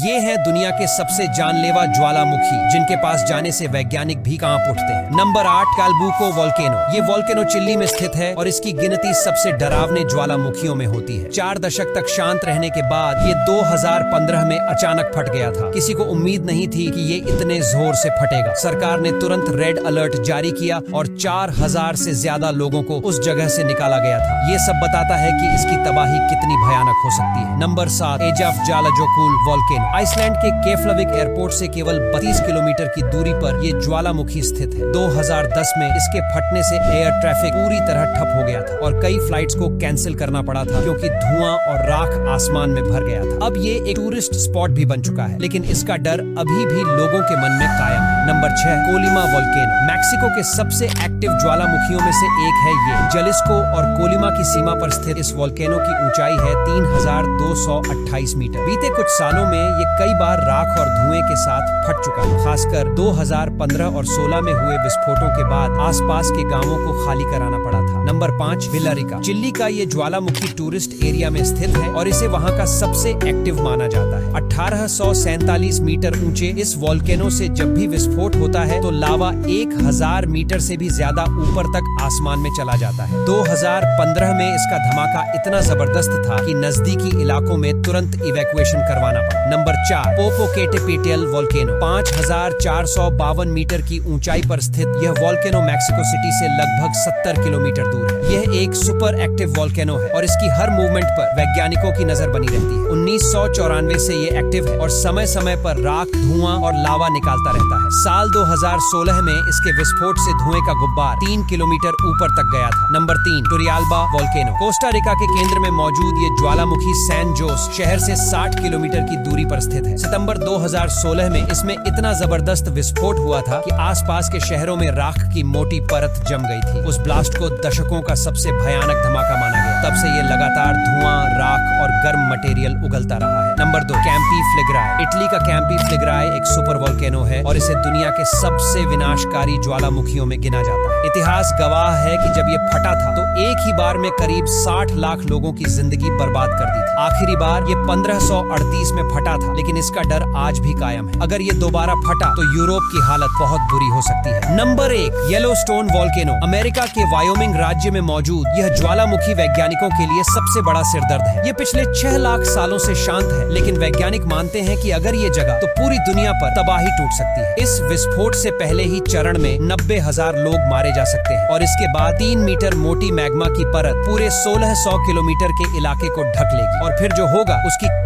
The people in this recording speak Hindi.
ये है दुनिया के सबसे जानलेवा ज्वालामुखी जिनके पास जाने से वैज्ञानिक भी कांप उठते हैं। Number 8, Calbuco volcano. ये वोल्केनो चिली में स्थित है और इसकी गिनती सबसे डरावने ज्वालामुखियों में होती है। 4 दशक तक शांत रहने के बाद ये 2015 में अचानक फट गया था। किसी को उम्मीद नहीं थी कि ये इतने जोर से फटेगा। सरकार ने तुरंत रेड अलर्ट जारी किया और 4000 से ज्यादा लोगों को उस जगह से निकाला गया था। ये सब बताता है कि इसकी तबाही कितनी भयानक हो सकती है। Number 7, एजाफजालाजोकुल volcano. आइसलैंड के केफलविक एयरपोर्ट से केवल 32 किलोमीटर की दूरी पर ये ज्वालामुखी स्थित है। 2010 में इसके फटने से एयर ट्रैफिक पूरी तरह ठप हो गया था और कई फ्लाइट्स को कैंसिल करना पड़ा था क्योंकि धुआं और राख आसमान में भर गया था। अब ये एक टूरिस्ट स्पॉट भी बन चुका है, लेकिन इसका डर अभी भी लोगों के मन में कायम है। Number 6, Colima volcano. मैक्सिको के सबसे एक्टिव ज्वालामुखियों में से एक है ये। जलिस्को और कोलिमा की सीमा पर स्थित इस वोल्केनो की ऊंचाई है 3228 मीटर। बीते कुछ सालों में ये कई बार राख और धुएं के साथ फट चुका है। खासकर 2015 और 16 में हुए विस्फोटों के बाद आसपास के गांवों को खाली कराना पड़ा था। नंबर 5, विलारिका। चिली का ये ज्वालामुखी टूरिस्ट एरिया में स्थित है और इसे वहां का सबसे एक्टिव माना जाता है। 1847 मीटर ऊंचे इस वोल्केनो से जब भी विस्फोट होता है तो लावा 1000 मीटर से भी ज्यादा ऊपर तक आसमान में चला जाता है। 2015 में इसका धमाका इतना जबरदस्त था कि नजदीकी इलाकों में तुरंत इवैक्यूएशन करवाना पड़ा। Number 4, पोपोकेटेपेटल volcano. 5452 मीटर की ऊंचाई पर स्थित यह वोल्केनो मैक्सिको सिटी से लगभग 70 किलोमीटर दूर है। यह एक सुपर एक्टिव वोल्केनो है और इसकी हर मूवमेंट पर वैज्ञानिकों की नजर बनी रहती है। 1994 से ये एक्टिव है और समय समय पर राख, धुआं और लावा निकालता रहता है। साल 2016 में इसके विस्फोट से धुएं का गुब्बार 3 किलोमीटर ऊपर तक गया था। Number 3, Turrialba volcano. Costa Rica के केंद्र में मौजूद ये ज्वालामुखी सैन जोस शहर से 60 किलोमीटर की दूरी पर स्थित है। सितंबर 2016 में इसमें इतना जबरदस्त विस्फोट हुआ था कि आसपास के शहरों में राख की मोटी परत जम गई थी। उस ब्लास्ट को दशकों का सबसे भयानक धमाका माना गया। तब से ये लगातार धुआं, राख और गर्म मटेरियल उगलता रहा है। नंबर 2, कैंपी फ्लेग्राई। इटली का कैंपी फ्लेग्राई एक सुपर वोल्केनो है और इसे दुनिया के सबसे विनाशकारी ज्वालामुखियों में गिना जाता है। इतिहास गवाह है कि जब ये फटा था तो एक ही बार में करीब 60 लाख लोगों की जिंदगी बर्बाद कर दी थी। आखिरी बार ये 1538 में फटा था, लेकिन इसका डर आज भी कायम है। अगर ये दोबारा फटा तो यूरोप की हालत बहुत बुरी हो सकती है। Number 1, Yellowstone volcano. अमेरिका के वायोमिंग राज्य में मौजूद यह ज्वालामुखी वैज्ञानिकों के लिए सबसे बड़ा सिरदर्द है। ये पिछले 6 लाख सालों से शांत है, लेकिन वैज्ञानिक मानते हैं कि अगर ये जगह तो पूरी दुनिया पर तबाही टूट सकती है। इस विस्फोट से पहले ही चरण में 90,000 लोग मारे जा सकते हैं और इसके बाद 3 मीटर मोटी मैग्मा की परत पूरे 1600 किलोमीटर के इलाके को ढक लेगी और फिर जो होगा उसकी